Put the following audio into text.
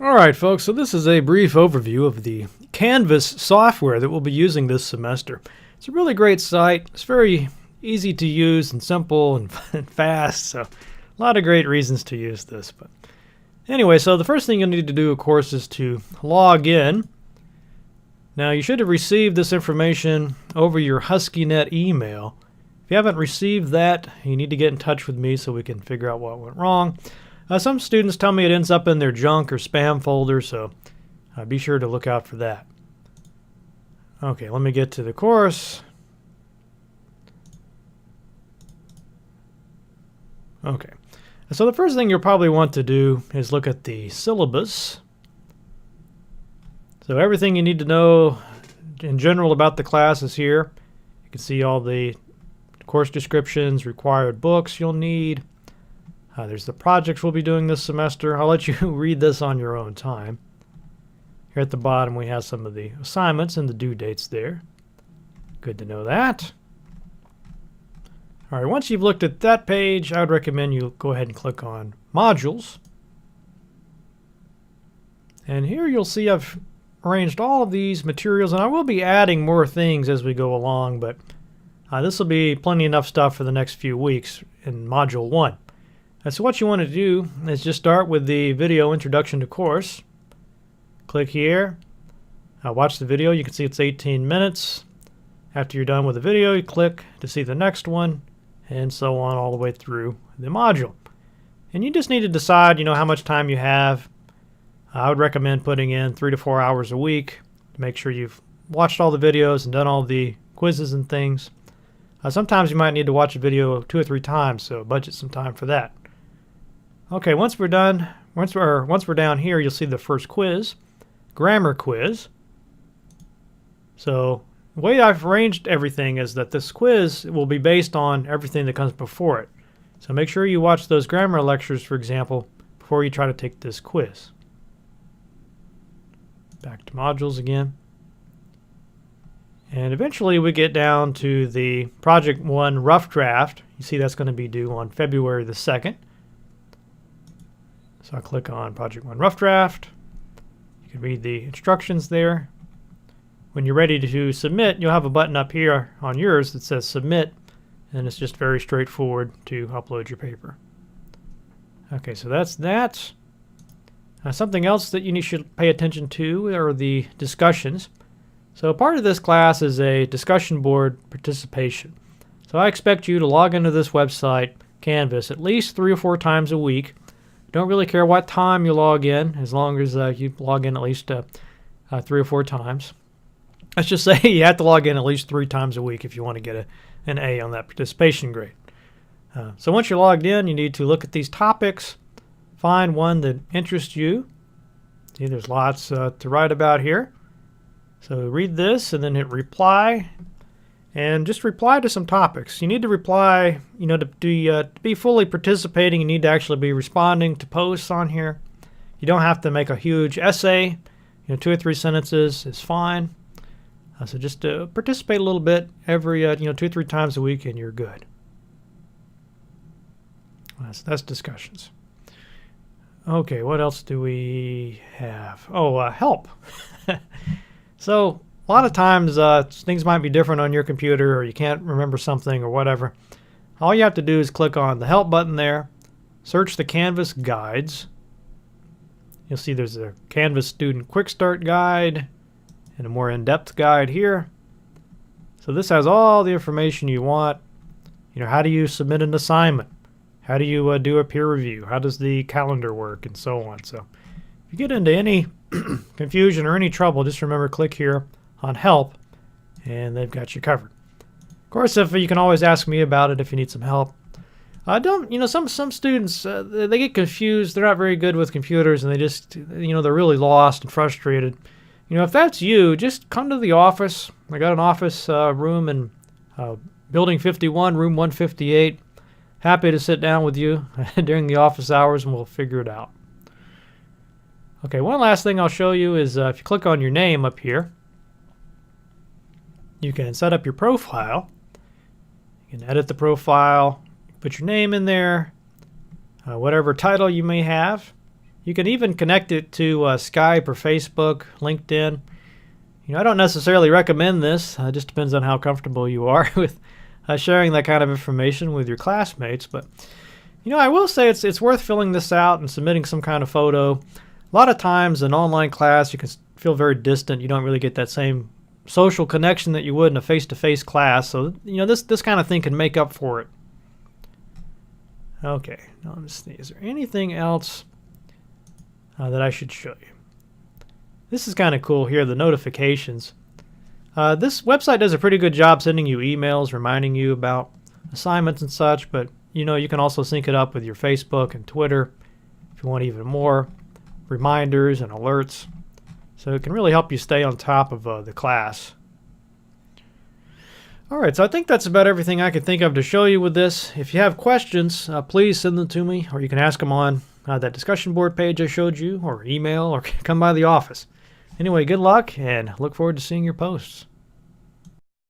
Alright folks, so this is a brief overview of the Canvas software that we'll be using this semester. It's a really great site. It's very easy to use and simple and fast, so a lot of great reasons to use this. But anyway, so the first thing you'll need to do, of course, is to log in. Now you should have received this information over your HuskyNet email. If you haven't received that, you need to get in touch with me so we can figure out what went wrong. Some students tell me it ends up in their junk or spam folder, so be sure to look out for that. Okay, let me get to the course. Okay, so the first thing you'll probably want to do is look at the syllabus. So everything you need to know in general about the class is here. You can see all the course descriptions, required books you'll need. There's the projects we'll be doing this semester. I'll let you read this on your own time. Here at the bottom we have some of the assignments and the due dates there. Good to know that. Alright, once you've looked at that page, I would recommend you go ahead and click on Modules. And here you'll see I've arranged all of these materials, and I will be adding more things as we go along, but this will be plenty enough stuff for the next few weeks in Module 1. So what you want to do is just start with the video introduction to course. Click here. Watch the video. You can see it's 18 minutes. After you're done with the video, you click to see the next one, and so on all the way through the module. And you just need to decide, how much time you have. I would recommend putting in 3 to 4 hours a week to make sure you've watched all the videos and done all the quizzes and things. Sometimes you might need to watch a video 2 or 3 times, so budget some time for that. Okay, once we're down here, you'll see the first quiz, grammar quiz. So the way I've arranged everything is that this quiz will be based on everything that comes before it. So make sure you watch those grammar lectures, for example, before you try to take this quiz. Back to modules again. And eventually we get down to the Project 1 rough draft. You see that's going to be due on February the 2nd. So I'll click on Project 1 rough draft. You can read the instructions there. When you're ready to submit, you'll have a button up here on yours that says Submit, and it's just very straightforward to upload your paper. Okay, so that's that. Something else that you should pay attention to are the discussions. So part of this class is a discussion board participation. So I expect you to log into this website, Canvas, at least 3 or 4 times a week. Don't really care what time you log in, as long as you log in at least 3 or 4 times. Let's just say you have to log in at least 3 times a week if you want to get an A on that participation grade. So once you're logged in, you need to look at these topics, find one that interests you. See, there's lots to write about here. So read this and then hit reply, and just reply to some topics. You need to reply, to be fully participating. You need to actually be responding to posts on here. You don't have to make a huge essay. 2 or 3 sentences is fine. So just participate a little bit every 2 or 3 times a week, and you're good. That's discussions. Okay, what else do we have? Oh, help. So a lot of times things might be different on your computer, or you can't remember something or whatever. All you have to do is click on the help button there, search the Canvas guides. You'll see there's a Canvas student quick start guide and a more in-depth guide here. So this has all the information you want. How do you submit an assignment? How do you do a peer review? How does the calendar work, and so on. So if you get into any confusion or any trouble, just remember, click here on help, and they've got you covered. Of course, if you can always ask me about it if you need some help. Some students they get confused. They're not very good with computers, and they just they're really lost and frustrated. If that's you, just come to the office. I got an office room in building 51, room 158. Happy to sit down with you during the office hours, and we'll figure it out. Okay, one last thing I'll show you is if you click on your name up here, you can set up your profile. You can edit the profile, put your name in there, whatever title you may have. You can even connect it to Skype or Facebook, LinkedIn. You know, I don't necessarily recommend this. It just depends on how comfortable you are with sharing that kind of information with your classmates. But, you know, I will say it's worth filling this out and submitting some kind of photo. A lot of times in online class, you can feel very distant. You don't really get that same social connection that you would in a face-to-face class. So, you know, this kind of thing can make up for it. Okay, now let's see. Is there anything else that I should show you? This is kind of cool here, the notifications. This website does a pretty good job sending you emails, reminding you about assignments and such, but you know, you can also sync it up with your Facebook and Twitter if you want even more reminders and alerts. So it can really help you stay on top of the class. Alright, so I think that's about everything I could think of to show you with this. If you have questions, please send them to me, or you can ask them on that discussion board page I showed you, or email, or come by the office. Anyway, good luck, and look forward to seeing your posts.